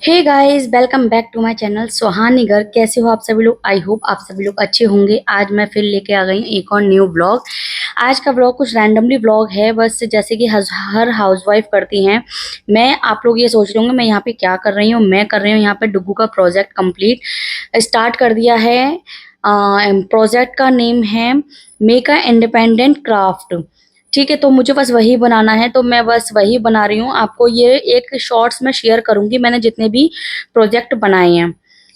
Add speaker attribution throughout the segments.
Speaker 1: Hey guys, welcome back to my channel Suhani Ghar. कैसे हो आप सभी लोग? आई होप आप सभी लोग अच्छे होंगे। आज मैं फिर लेके आ गई हूँ एक और न्यू ब्लॉग। आज का ब्लॉग कुछ रैंडमली ब्लॉग है, बस जैसे कि हर हाउसवाइफ करती हैं। मैं आप लोग ये सोच रहे होंगे मैं यहाँ पे क्या कर रही हूँ। मैं कर रही हूँ यहाँ पे डुग्गू का प्रोजेक्ट कंप्लीट स्टार्ट कर दिया है। प्रोजेक्ट का नेम है मेक अ इंडिपेंडेंट क्राफ्ट। ठीक है, तो मुझे बस वही बनाना है, तो मैं बस वही बना रही हूँ। आपको ये एक शॉर्ट्स में शेयर करूंगी मैंने जितने भी प्रोजेक्ट बनाए हैं।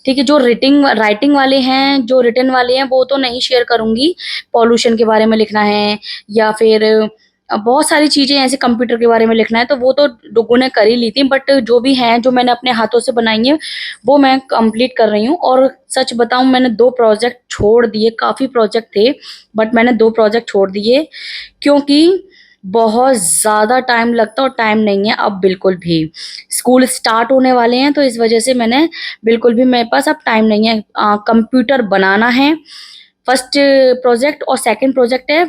Speaker 1: ठीक है, जो रिटिंग राइटिंग वाले हैं, जो रिटन वाले हैं वो तो नहीं शेयर करूंगी। पॉल्यूशन के बारे में लिखना है या फिर बहुत सारी चीजें ऐसे कंप्यूटर के बारे में लिखना है, तो वो तो डुग्गू ने कर ही ली थी। बट जो भी है, जो मैंने अपने हाथों से बनाई है वो मैं कंप्लीट कर रही हूँ। और सच बताऊं, मैंने 2 प्रोजेक्ट छोड़ दिए। काफी प्रोजेक्ट थे बट मैंने 2 प्रोजेक्ट छोड़ दिए क्योंकि बहुत ज़्यादा टाइम लगता और टाइम नहीं है अब बिल्कुल भी। स्कूल स्टार्ट होने वाले हैं तो इस वजह से मैंने बिल्कुल भी, मेरे पास अब टाइम नहीं है। कंप्यूटर बनाना है फर्स्ट प्रोजेक्ट, और सेकंड प्रोजेक्ट है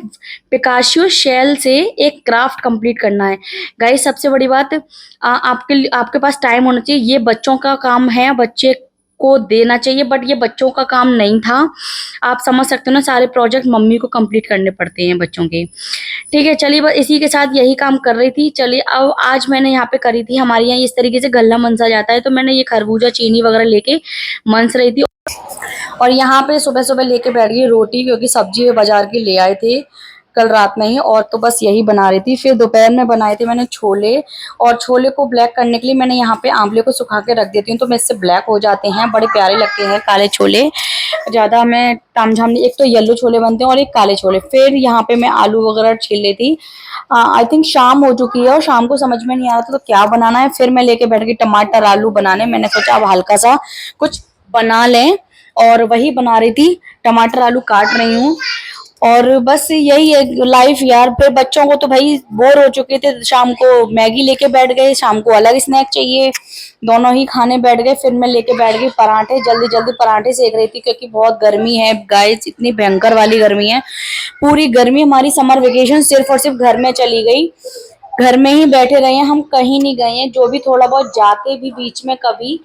Speaker 1: पिकाशियो शेल से एक क्राफ्ट कंप्लीट करना है। गाइस, सबसे बड़ी बात, आपके पास टाइम होना चाहिए। ये बच्चों का काम है, बच्चे को देना चाहिए, बट ये बच्चों का काम नहीं था। आप समझ सकते हो ना, सारे प्रोजेक्ट मम्मी को कंप्लीट करने पड़ते हैं बच्चों के। ठीक है, चलिए, बस इसी के साथ यही काम कर रही थी। चलिए, अब आज मैंने यहाँ पे करी थी, हमारे यहाँ इस तरीके से गल्ला मनसा जाता है, तो मैंने ये खरबूजा चीनी वगैरह लेके मनस रही थी। और यहाँ पे सुबह सुबह लेके बैठ गई रोटी, क्योंकि सब्जी बाजार की ले आए थे कल रात में ही, और तो बस यही बना रही थी। फिर दोपहर में बनाए थे मैंने छोले, और छोले को ब्लैक करने के लिए मैंने यहाँ पे आंवले को सुखा के रख देती हूँ, तो मैं इससे ब्लैक हो जाते हैं। बड़े प्यारे लगते हैं काले छोले। ज़्यादा मैं तामझाम नहीं, एक तो येलो छोले बनते हैं और एक काले छोले। फिर यहाँ पे मैं आलू वगैरह छील ली थी। आई थिंक शाम हो चुकी है और शाम को समझ में नहीं आ रहा था तो क्या बनाना है। फिर मैं लेके बैठ गई टमाटर आलू बनाने। मैंने सोचा अब हल्का सा कुछ बना लें, और वही बना रही थी। टमाटर आलू काट रही हूँ, और बस यही है लाइफ यार। फिर बच्चों को तो भाई बोर हो चुके थे, शाम को मैगी लेके बैठ गए, शाम को अलग स्नैक चाहिए, दोनों ही खाने बैठ गए। फिर मैं लेके बैठ गई पराठे, जल्दी जल्दी पराठे सेक रही थी क्योंकि बहुत गर्मी है गाइस, इतनी भयंकर वाली गर्मी है। पूरी गर्मी हमारी समर वेकेशन सिर्फ और सिर्फ घर में चली गई। घर में ही बैठे रहे हैं, हम कहीं नहीं गए हैं। जो भी थोड़ा बहुत जाते भी बीच में कभी,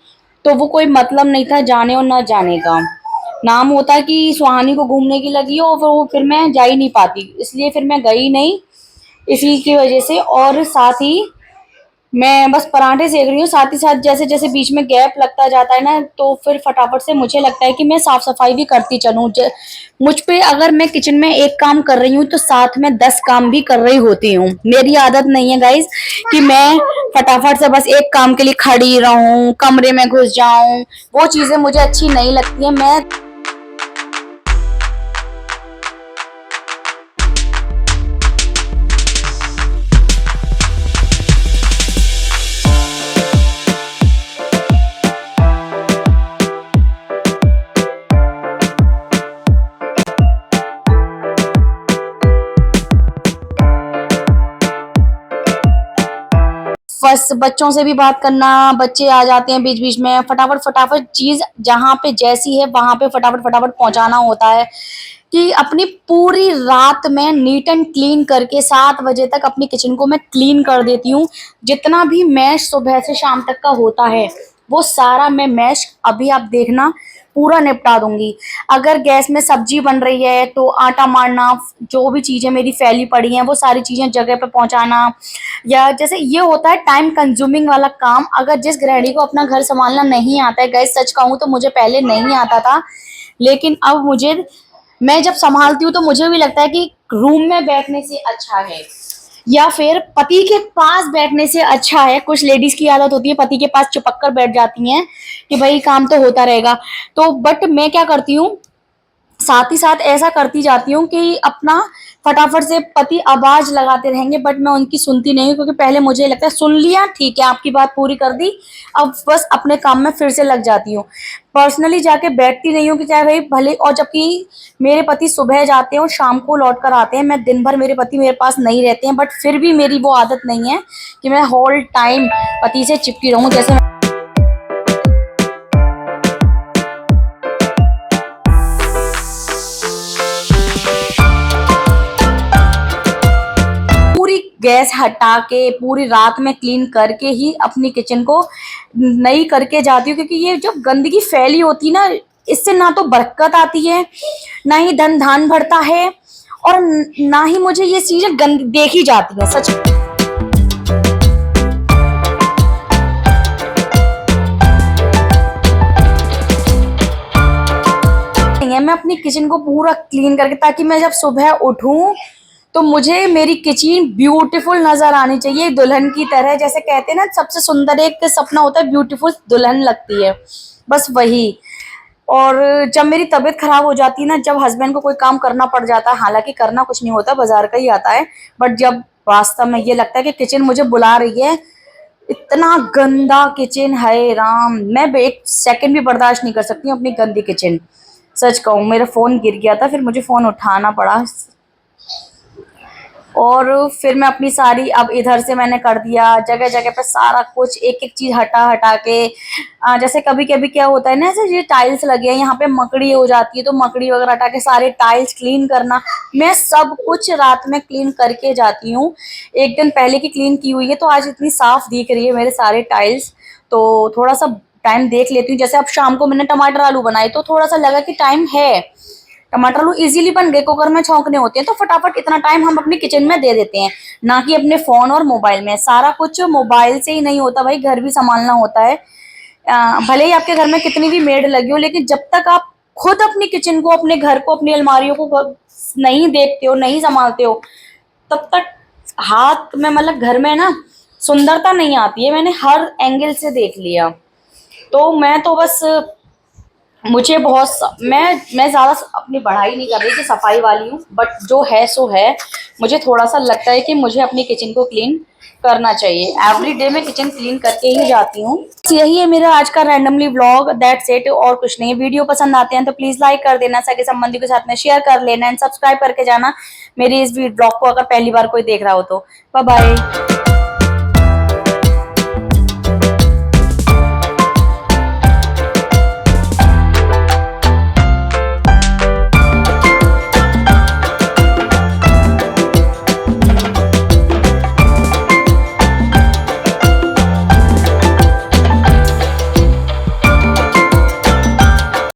Speaker 1: तो वो कोई मतलब नहीं था जाने और ना जाने का। नाम होता कि सुहानी को घूमने की लगी हो, और वो फिर मैं जा ही नहीं पाती, इसलिए फिर मैं गई नहीं इसी की वजह से। और साथ ही मैं बस पराठे सेक रही हूँ, साथ ही साथ जैसे जैसे बीच में गैप लगता जाता है ना, तो फिर फटाफट से मुझे लगता है कि मैं साफ सफाई भी करती चलूँ। मुझ पे अगर मैं किचन में एक काम कर रही हूँ तो साथ में 10 काम भी कर रही होती हूँ। मेरी आदत नहीं है गाइज कि मैं फटाफट से बस एक काम के लिए खड़ी रहूं, कमरे में घुस जाऊं। वो चीजें मुझे अच्छी नहीं लगती है। मैं बस बच्चों से भी बात करना, बच्चे आ जाते हैं बीच बीच में, फटाफट फटाफट चीज जहां पे जैसी है वहां पे फटाफट फटाफट पहुंचाना होता है। कि अपनी पूरी रात में नीट एंड क्लीन करके 7 बजे तक अपनी किचन को मैं क्लीन कर देती हूँ। जितना भी मैश सुबह से शाम तक का होता है वो सारा मैं मैश अभी आप देखना पूरा निपटा दूंगी। अगर गैस में सब्जी बन रही है तो आटा मारना, जो भी चीजें मेरी फैली पड़ी हैं वो सारी चीजें जगह पे पहुंचाना, या जैसे ये होता है टाइम कंज्यूमिंग वाला काम। अगर जिस गृहिणी को अपना घर संभालना नहीं आता है, गैस सच कहूँ तो मुझे पहले नहीं आता था, लेकिन अब मुझे, मैं जब संभालती हूँ तो मुझे भी लगता है कि रूम में बैठने से अच्छा है या फिर पति के पास बैठने से अच्छा है। कुछ लेडीज की आदत होती है पति के पास चिपक कर बैठ जाती हैं कि भाई काम तो होता रहेगा। तो बट मैं क्या करती हूँ, साथ ही साथ ऐसा करती जाती हूँ कि अपना फटाफट से पति आवाज लगाते रहेंगे बट मैं उनकी सुनती नहीं हूँ, क्योंकि पहले मुझे लगता है सुन लिया ठीक है आपकी बात पूरी कर दी, अब बस अपने काम में फिर से लग जाती हूँ। पर्सनली जाके बैठती नहीं हूँ कि चाहे भाई भले, और जबकि मेरे पति सुबह जाते हैं और शाम को लौट कर आते हैं, मैं दिन भर मेरे पति मेरे पास नहीं रहते हैं, बट फिर भी मेरी वो आदत नहीं है कि मैं होल टाइम पति से चिपकी रहूँ। जैसे पूरी गैस हटा के पूरी रात में क्लीन करके ही अपनी किचन को नई करके जाती हूँ, क्योंकि ये जो गंदगी फैली होती ना, इससे ना तो बरकत आती है, ना ही धन धान बढ़ता है, और ना ही मुझे ये चीजें गंदी देखी जाती है सच। मैं अपनी किचन को पूरा क्लीन करके, ताकि मैं जब सुबह उठूं तो मुझे मेरी किचन ब्यूटीफुल नजर आनी चाहिए, दुल्हन की तरह। जैसे कहते हैं ना, सबसे सुंदर एक सपना होता है ब्यूटीफुल दुल्हन लगती है, बस वही। और जब मेरी तबीयत खराब हो जाती है ना, जब हस्बैंड को कोई काम करना पड़ जाता है, हालांकि करना कुछ नहीं होता, बाजार का ही आता है, बट जब वास्तव में ये लगता है कि किचन मुझे बुला रही है, इतना गंदा किचन है राम, मैं एक सेकंड भी बर्दाश्त नहीं कर सकती हूँ अपनी गंदी किचन। सच कहूँ, मेरा फोन गिर गया था, फिर मुझे फोन उठाना पड़ा, और फिर मैं अपनी सारी, अब इधर से मैंने कर दिया जगह जगह पे सारा कुछ, एक एक चीज हटा हटा के। जैसे कभी कभी क्या होता है ना, जैसे ये टाइल्स लगे हैं, यहाँ पे मकड़ी हो जाती है, तो मकड़ी वगैरह हटा के सारे टाइल्स क्लीन करना, मैं सब कुछ रात में क्लीन करके जाती हूँ। एक दिन पहले की क्लीन की हुई है, तो आज इतनी साफ दिख रही है मेरे सारे टाइल्स। तो थोड़ा सा टाइम देख लेती हूँ। जैसे अब शाम को मैंने टमाटर आलू बनाए, तो थोड़ा सा लगा कि टाइम है, टमाटर आलू इजीली बन गए, कुकर में छौंकने होते हैं, तो फटाफट इतना टाइम हम अपनी किचन में दे देते हैं, ना कि अपने फोन और मोबाइल में। सारा कुछ मोबाइल से ही नहीं होता भाई, घर भी संभालना होता है। भले ही आपके घर में कितनी भी मेड लगी हो, लेकिन जब तक आप खुद अपनी किचन को, अपने घर को, अपनी अलमारियों को नहीं देखते हो, नहीं संभालते हो, तब तक हाथ में, मतलब घर में ना सुंदरता नहीं आती है। मैंने हर एंगल से देख लिया। तो मैं तो बस, मुझे बहुत, मैं ज़्यादा अपनी बढ़ाई नहीं कर रही कि सफाई वाली हूँ, बट जो है सो है। मुझे थोड़ा सा लगता है कि मुझे अपनी किचन को क्लीन करना चाहिए। एवरी डे मैं किचन क्लीन करके ही जाती हूँ। यही है मेरा आज का रैंडमली व्लॉग, दैट्स इट, और कुछ नहीं। वीडियो पसंद आते हैं तो प्लीज़ लाइक कर देना, सगे संबंधी के साथ में शेयर कर लेना, एंड सब्सक्राइब करके जाना मेरी इस व्लॉग को, अगर पहली बार कोई देख रहा हो तो। Bye bye.